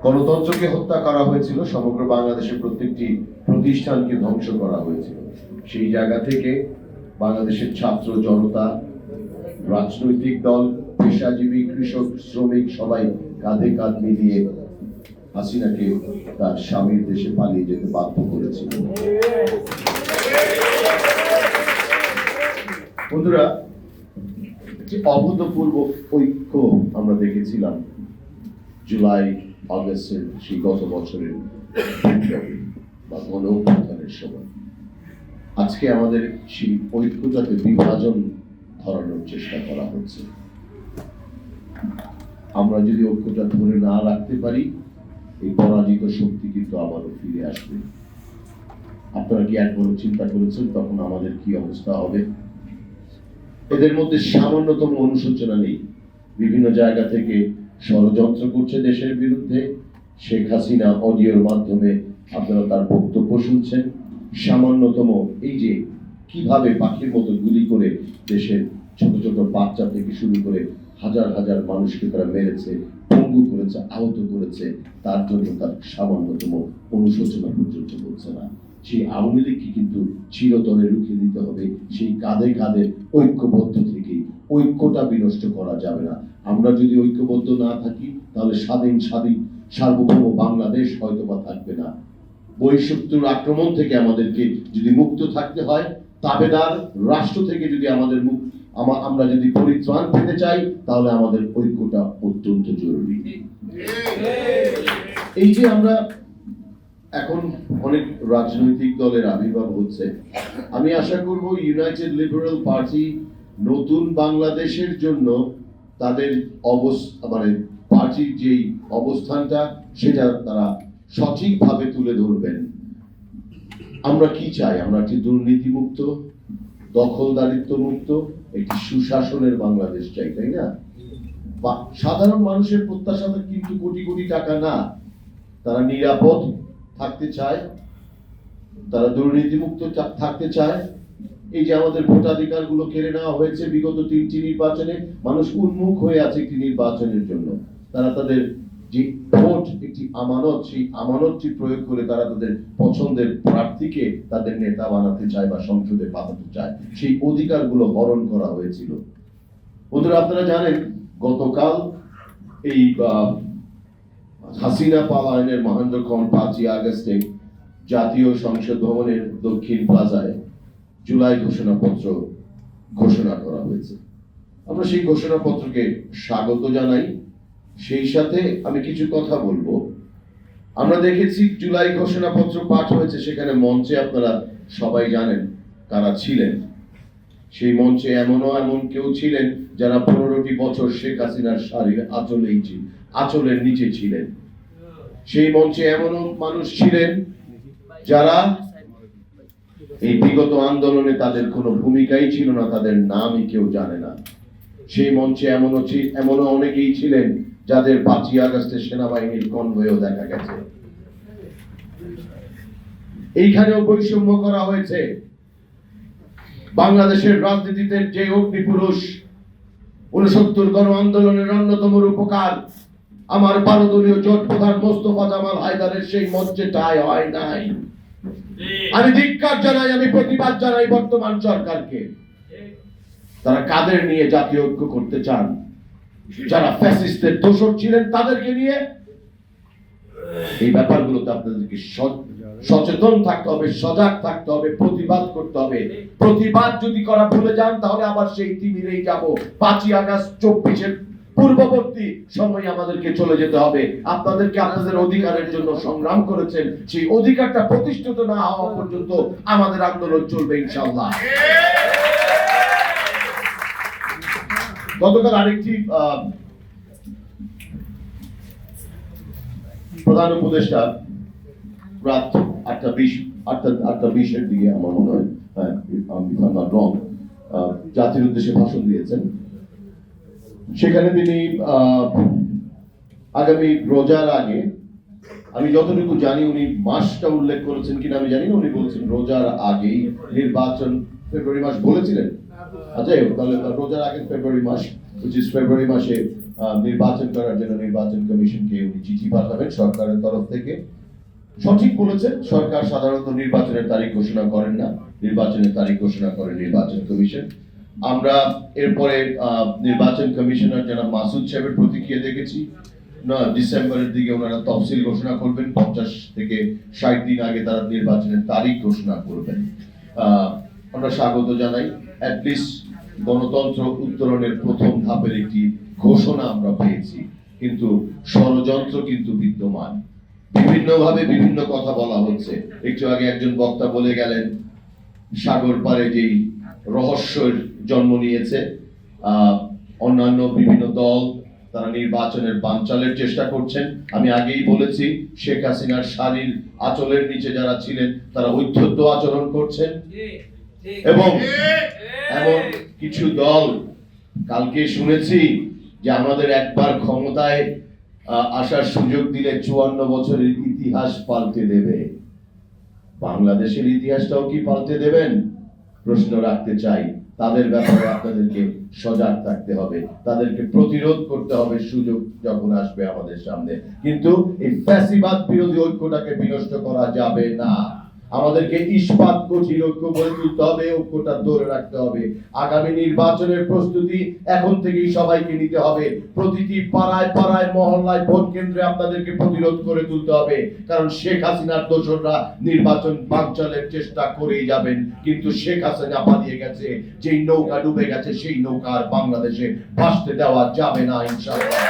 গণতন্ত্রকে হত্যা করা হয়েছিল, সমগ্র বাংলাদেশের প্রত্যেকটি প্রতিষ্ঠানকে ধ্বংস করা হয়েছিল। সেই জায়গা থেকে বাংলাদেশের ছাত্র জনতা, রাজনৈতিক দল, পেশাজীবী, কৃষক, শ্রমিক সবাই কাঁধে কাঁধ মিলিয়ে হাসিনাকে তার স্বামীর দেশে পালিয়ে যেতে বাধ্য করেছিল। বন্ধুরা, যে অভূতপূর্ব ঐক্য আমরা দেখেছিলাম জুলাই আগস্টের সেই গত বছরের বা গণ অভ্যুত্থানের সময়, আজকে আমাদের সেই ঐক্যটাকে বিভাজন ধরানোর চেষ্টা করা হচ্ছে। আমরা যদি ঐক্যটা ধরে না রাখতে পারি, এই পরাজিত শক্তি কিন্তু আবারও ফিরে আসবে। আপনারা কি একবার চিন্তা করেছেন তখন আমাদের কি অবস্থা হবে? এদের মধ্যে সামান্যতম অনুশোচনা নেই। বিভিন্ন জায়গা থেকে ষড়যন্ত্র করছে দেশের বিরুদ্ধে। শেখ হাসিনা অডিওর মাধ্যমে আপনারা তার বক্তব্য শুনছেন। সামান্যতম এই যে কিভাবে পাখির মতো গুলি করে দেশের ছোট ছোট বাচ্চা থেকে শুরু করে হাজার হাজার মানুষকে তারা মেরেছে, পঙ্গু করেছে, আহত করেছে, তার জন্য তার সামান্যতম অনুশোচনা পর্যন্ত বলছে না। সেই আওয়ামী লীগকে কিন্তু চিরতরে রুখে দিতে হবে। সেই কাঁধে কাঁধে ঐক্যবদ্ধ থেকে ঐক্যটা বিনষ্ট করা যাবে না। আমরা যদি ঐক্যবদ্ধ না থাকি তাহলে স্বাধীন সার্বভৌম বাংলাদেশ হয়তোবা থাকবে না। বহিঃশত্রুর আক্রমণ থেকে আমাদেরকে যদি মুক্ত থাকতে হয়, তাবেদার রাষ্ট্র থেকে যদি আমরা যদি পরিত্রাণ পেতে চাই, তাহলে আমাদের ঐক্যটা অত্যন্ত জরুরি। এই যে আমরা এখন অনেক রাজনৈতিক দলের আবির্ভাব হচ্ছে, আমি আশা করব ইউনাইটেড লিবারেল পার্টি নতুন বাংলাদেশের জন্য তাদের মানে পার্টির যেই অবস্থানটা সেটা তারা সঠিকভাবে তুলে ধরবেন। আমরা কি চাই? আমরা একটি দুর্নীতিমুক্ত, দখলদারিত্ব মুক্ত, একটি সুশাসনের বাংলাদেশ চাই, তাই না? সাধারণ মানুষের প্রত্যাশা কিন্তু কোটি কোটি টাকা না। তারা নিরাপদ থাকতে চায়, তারা দুর্নীতিমুক্ত থাকতে চায়। এই যে আমাদের ভোটাধিকার গুলো কেড়ে নেওয়া হয়েছে বিগত 3টি নির্বাচনে, মানুষ উন্মুখ হয়ে আছে একটি নির্বাচনের জন্য। তারা তাদের যে ভোট একটি আমানত, সেই আমানতটি প্রয়োগ করে তারা তাদের পছন্দের প্রার্থীকে তাদের নেতা বানাতে চায় বা সংসদে পাঠাতে চায়। সেই অধিকারগুলো হরণ করা হয়েছিল। বন্ধুরা, আপনারা জানেন গতকাল এই হাসিনা পালায়নের মহেন্দ্রক্ষণ 5ই আগস্টে জাতীয় সংসদ ভবনের দক্ষিণ প্লাজায় জুলাই ঘোষণাপত্র ঘোষণা করা হয়েছে। আমরা সেই ঘোষণাপত্রকে স্বাগত জানাই। সেই সাথে আমি কিছু কথা বলবো। আমরা দেখেছি জুলাই ঘোষণাপত্র পাঠ হয়েছে, সেখানে মঞ্চে আপনারা সবাই জানেন কারা ছিলেন। সেই মঞ্চে এমন কেউ ছিলেন যারা 15টি বছর শেখ হাসিনার শাড়ির আঁচলের নিচে ছিলেন। সেই মঞ্চে এমনও মানুষ ছিলেন যারা এই বিগত আন্দোলনে তাদের কোনো ভূমিকাই ছিল না, তাদের নামই কেউ জানে না। সেই মঞ্চে এমনও অনেকেই ছিলেন যাদের 5ই আগস্টে সেনাবাহিনীর কনভয়েও দেখা গেছে। এইখানেও বৈষম্য করা হয়েছে। বাংলাদেশের রাজনীতিতে যে অগ্নিপুরুষ 69 গণ আন্দোলনের অন্যতম রূপকার আমার 12 দলীয় জোট প্রধান মোস্তফা জামাল হায়দারের সেই মঞ্চে ঠাঁই হয় নাই। আমি ধিক্কার জানাই, আমি প্রতিবাদ জানাই বর্তমান সরকারকে। তারা কাদের নিয়ে জাতীয় ঐক্য করতে চান? যারা ফ্যাসিস্টের দোসর ছিলেন তাদেরকে নিয়ে। এই ব্যাপারগুলোতে আপনাদেরকে সচেতন থাকতে হবে, সজাগ থাকতে হবে, প্রতিবাদ করতে হবে। প্রতিবাদ যদি করা ভুলে যান তাহলে আবার সেই তিমিরেই যাব। 5ই আগস্ট 24-এর পূর্ববর্তী সময় আমাদেরকে চলে যেতে হবে। আপনাদেরকে আপনাদের অধিকারের জন্য সংগ্রাম করেছেন, সেই অধিকারটা প্রতিষ্ঠিত না হওয়া পর্যন্ত আমাদের আন্দোলন চলবে ইনশাআল্লাহ। গতকাল আরেকটি প্রধান উপদেষ্টা রাত 8:20-এর দিকে আমার মনে হয়, জাতির উদ্দেশ্যে ভাষণ দিয়েছেন। সেখানে তিনি আগামী রোজার আগে, আমি যতটুকু জানি উনি মাসটা উল্লেখ করেছেন কিনা আমি জানি না, উনি বলছেন রোজার আগেই নির্বাচন, ফেব্রুয়ারি মাস বলেছিলেন। আচ্ছা, তাহলে রোজার আগে ফেব্রুয়ারি মাস, ফেব্রুয়ারি মাসে নির্বাচন করার জন্য নির্বাচন কমিশনকে উনি চিঠি পাঠাবেন সরকারের তরফ থেকে। সঠিক বলেছেন, সরকার সাধারণত নির্বাচনের তারিখ ঘোষণা করেন না, নির্বাচনের তারিখ ঘোষণা করে নির্বাচন কমিশন। আমরা এরপরে নির্বাচন কমিশনার জনাব মাসুদ সাহেবের প্রতিক্রিয়া দেখেছি, না ডিসেম্বরের দিকে ওনারা তফসিল ঘোষণা করবেন, 50 থেকে 60 দিন আগে তারা নির্বাচনের তারিখ ঘোষণা করবেন। আমরা স্বাগত জানাই, অ্যাটলিস্ট গণতন্ত্র উত্তরণের প্রথম ধাপের একটি ঘোষণা আমরা পেয়েছি, কিন্তু ষড়যন্ত্র কিন্তু বিদ্যমান, বিভিন্নভাবে বিভিন্ন কথা বলা হচ্ছে। একটু আগে একজন বক্তা বলে গেলেন সাগর পারে যেই রহস্যের জন্ম নিয়েছে, অন্যান্য বিভিন্ন দল তারা নির্বাচনের বানচালের চেষ্টা করছেন। আমি আগেই বলেছি শেখ হাসিনার শাড়ির আঁচলের নিচে যারা ছিলেন তারা ঐক্যবদ্ধ আচরণ করছেন, এবং এমন কিছু দল, কালকে শুনেছি যে আমাদের একবার ক্ষমতায় আসার সুযোগ দিলে 54 বছরের ইতিহাস পাল্টে দেবে। বাংলাদেশের ইতিহাসটাও কি পাল্টে দেবেন? প্রশ্ন রাখতে চাই। তাদের ব্যাপারে আপনাদেরকে সজাগ থাকতে হবে, তাদেরকে প্রতিরোধ করতে হবে সুযোগ যখন আসবে আমাদের সামনে। কিন্তু এই ফ্যাসিবাদ বিরোধী ঐক্যটাকে বিনষ্ট করা যাবে না। আমাদেরকে ইস্পাত কঠিন ঐক্য গড়ে তুলতে হবে, ঐক্যটা ধরে রাখতে হবে। আগামী নির্বাচনের প্রস্তুতি এখন থেকেই সবাইকে নিতে হবে। প্রতিটি পাড়ায় পাড়ায় মহল্লায় ভোট কেন্দ্রে আপনাদেরকে প্রতিরোধ করে তুলতে হবে, কারণ শেখ হাসিনার দোসররা নির্বাচন বানচালের চেষ্টা করেই যাবেন। কিন্তু শেখ হাসিনা পালিয়ে গেছে, যেই নৌকা ডুবে গেছে সেই নৌকা আর বাংলাদেশে ভাসতে দেওয়া যাবে না ইনশাআল্লাহ।